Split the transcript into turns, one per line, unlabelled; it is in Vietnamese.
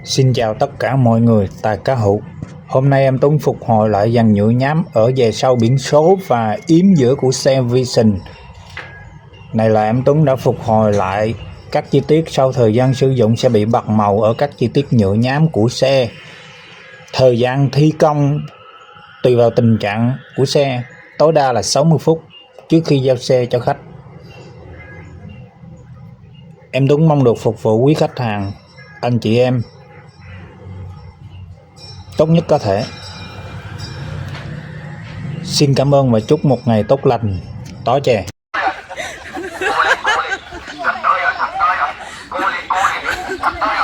Xin chào tất cả mọi người, Tài Cá Hữu. Hôm nay em Tuấn phục hồi lại dàn nhựa nhám ở về sau biển số và yếm giữa của xe Vision. Này là em Tuấn đã phục hồi lại các chi tiết sau thời gian sử dụng sẽ bị bạc màu ở các chi tiết nhựa nhám của xe. Thời gian thi công tùy vào tình trạng của xe, tối đa là 60 phút trước khi giao xe cho khách. Em Tuấn mong được phục vụ quý khách hàng, anh chị em tốt nhất có thể. Xin cảm ơn và chúc một ngày tốt lành, tó chè.
Cô đi, thật tới rồi, thật tới rồi. Cô đi, thật tới